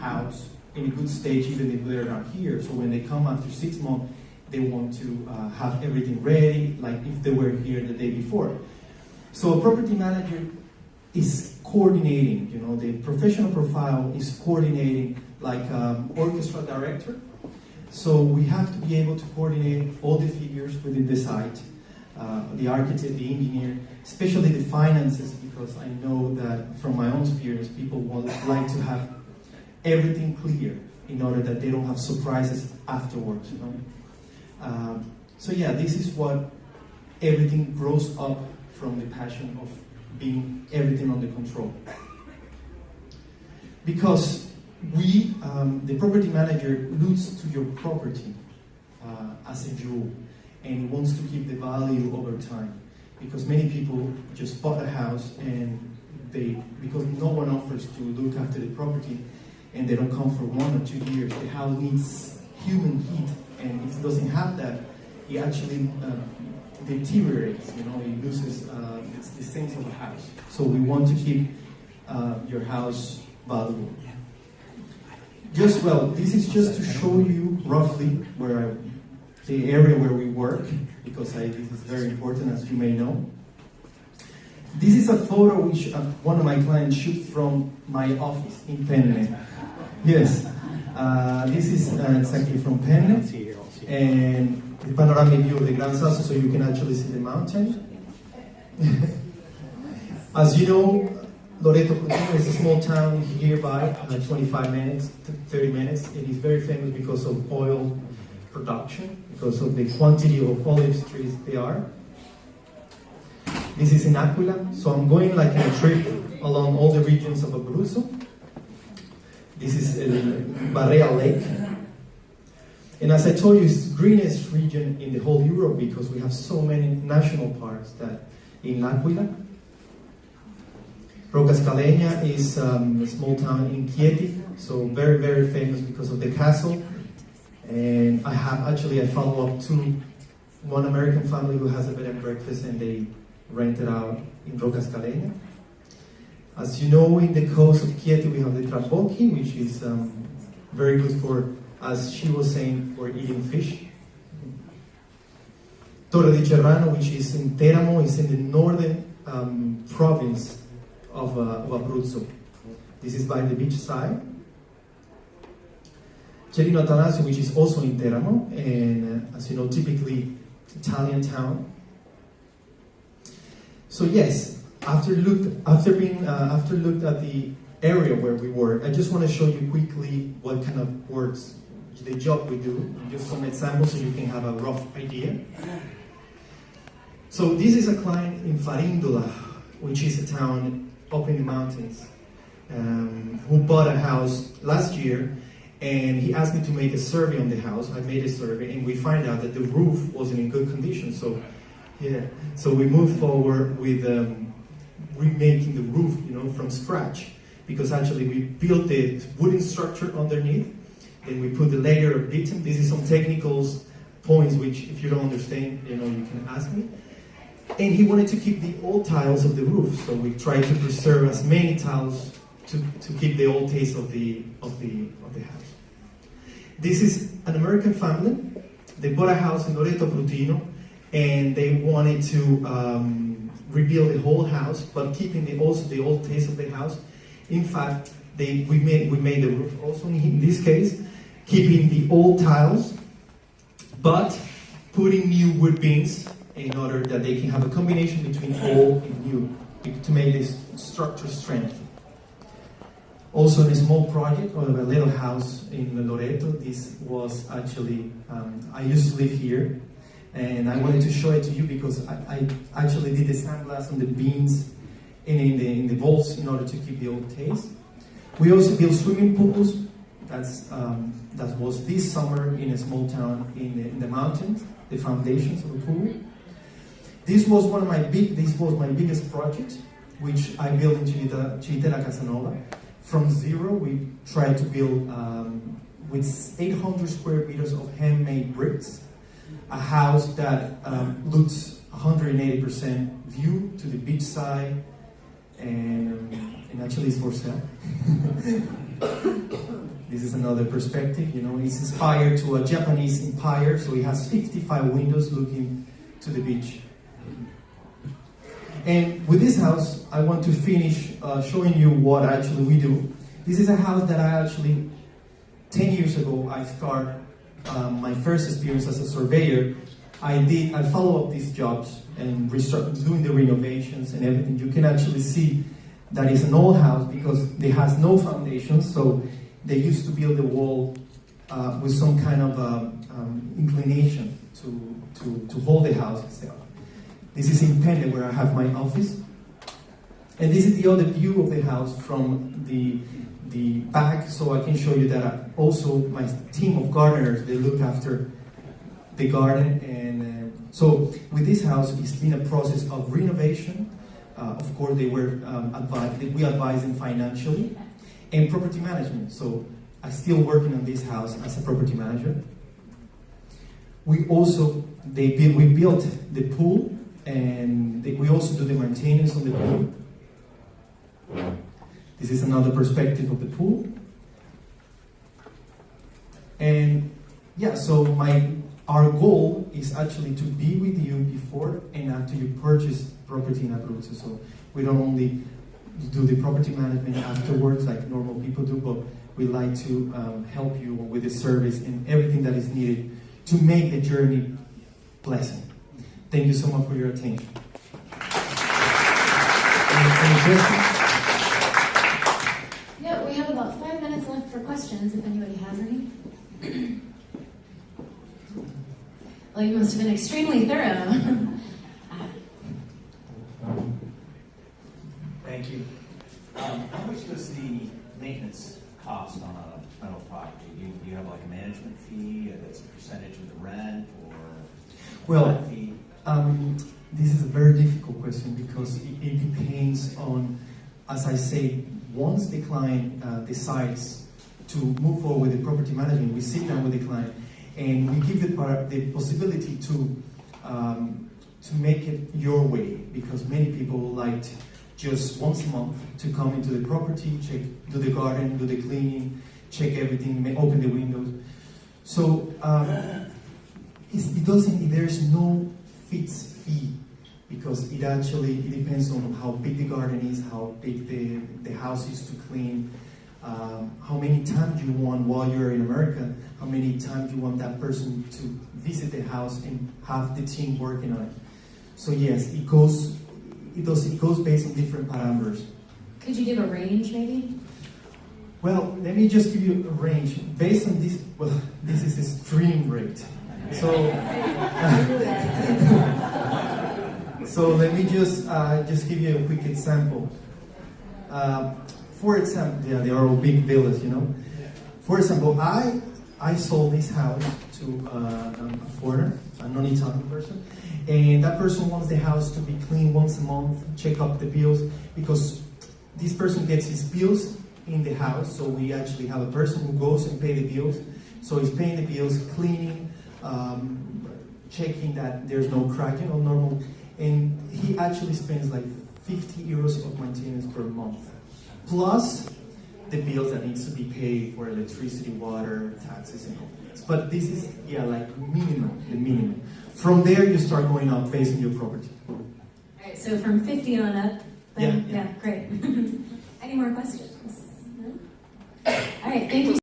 house in a good stage, even if they're not here. So when they come after 6 months, they want to have everything ready, like if they were here the day before. So a property manager is coordinating, you know, the professional profile is coordinating like orchestra director. So we have to be able to coordinate all the figures within the site, the architect, the engineer, especially the finances, because I know that from my own experience, people like to have everything clear in order that they don't have surprises afterwards, you know. So yeah, this is what everything grows up from the passion of being everything under control. Because we, the property manager, looks to your property as a jewel, and he wants to keep the value over time. Because many people just bought a house and because no one offers to look after the property, and they don't come for 1 or 2 years. The house needs human heat, and if it doesn't have that, it actually deteriorates. You know, it loses the sense of a house. So we want to keep your house valuable. This is just to show you roughly the area where we work, because this is very important, as you may know. This is a photo which one of my clients shoot from my office in Penne. Yes, this is exactly from Penne, and the panoramic view of the Gran Sasso, so you can actually see the mountain. As you know, Loreto Cutino is a small town hereby, 25 minutes, 30 minutes. It is very famous because of oil production, because of the quantity of olive trees there are. This is in Aquila, so I'm going like in a trip along all the regions of Abruzzo. This is Barrea Lake. And as I told you, it's the greenest region in the whole Europe because we have so many national parks that in Aquila. Rocascalenia is a small town in Chieti, so very, very famous because of the castle. And I follow up to one American family who has a bed and breakfast, and they rent it out in Rocascalenia. As you know, in the coast of Chieti we have the trabocchi, which is very good for, as she was saying, for eating fish. Torre di Cerrano, which is in Teramo, is in the northern province of Abruzzo. This is by the beach side. Cerino Atanasio, which is also in Teramo, and as you know, typically Italian town. So yes, after looked at the area where we work, I just want to show you quickly what kind of works, the job we do, just some examples so you can have a rough idea. So this is a client in Farindola, which is a town up in the mountains, who bought a house last year, and he asked me to make a survey on the house. I made a survey, and we find out that the roof wasn't in good condition. So we moved forward with remaking the roof, you know, from scratch, because actually we built the wooden structure underneath, then we put the layer of bitumen. This is some technical points which, if you don't understand, you know, you can ask me. And he wanted to keep the old tiles of the roof, so we tried to preserve as many tiles to keep the old taste of the house. This is an American family. They bought a house in Loreto Cutino, and they wanted to rebuild the whole house, but keeping also the old taste of the house. In fact, we made the roof also in this case, keeping the old tiles, but putting new wood beams in order that they can have a combination between old and new to make this structure strength. Also, in a small project of a little house in Loreto, this was actually, I used to live here, and I wanted to show it to you because I actually did the sandblast on the beams and in the vaults in order to keep the old taste. We also built swimming pools. That was this summer in a small town in the mountains, the foundations of the pool. This was my biggest project, which I built in Città Casanova. From zero, we tried to build with 800 square meters of handmade bricks, a house that looks 180% view to the beach side, and actually it's for sale. This is another perspective, you know, it's inspired to a Japanese empire, so it has 55 windows looking to the beach. And with this house, I want to finish showing you what actually we do. This is a house that I actually, 10 years ago, I started my first experience as a surveyor. I follow up these jobs and doing the renovations and everything. You can actually see that it's an old house because it has no foundation, so they used to build the wall with some kind of inclination to hold the house itself. This is in Penne, where I have my office. And this is the other view of the house from the back, so I can show you that also my team of gardeners, they look after the garden. And so with this house, it's been a process of renovation. Of course, we advise them financially, and property management. So I'm still working on this house as a property manager. We built the pool, and we also do the maintenance on the pool. This is another perspective of the pool. And yeah, so our goal is actually to be with you before and after you purchase property in Abruzzo. So we don't only do the property management afterwards like normal people do, but we like to help you with the service and everything that is needed to make the journey pleasant. Thank you so much for your attention. Any questions? Yeah, we have about 5 minutes left for questions, if anybody has any. Well, you must have been extremely thorough. Thank you. How much does the maintenance cost on a rental property? Do you have like a management fee that's a percentage of the rent, or well, fee? This is a very difficult question because it depends on, as I say, once the client decides to move forward with the property management, we sit down with the client and we give the possibility to make it your way, because many people like just once a month to come into the property, do the garden, do the cleaning, check everything, open the windows. So there's no fixed fee, because it depends on how big the garden is, how big the house is to clean, how many times you want while you're in America, how many times you want that person to visit the house and have the team working on it. So yes, it goes based on different parameters. Could you give a range, maybe? Well, let me just give you a range. Based on this, well, this is the stream rate. So, so let me just give you a quick example. For example, yeah, they are all big villas, you know. For example, I sold this house to a foreigner, a non-Italian person, and that person wants the house to be cleaned once a month, check up the bills, because this person gets his bills in the house, so we actually have a person who goes and pay the bills. So he's paying the bills, cleaning, checking that there's no crack, you know, normal. And he actually spends like 50 euros of maintenance per month, plus the bills that needs to be paid for electricity, water, taxes, and all this. But this is, yeah, like the minimum. From there, you start going up based on your property. All right, so from 50 on up. Then, yeah, great. Any more questions? No? All right, thank you.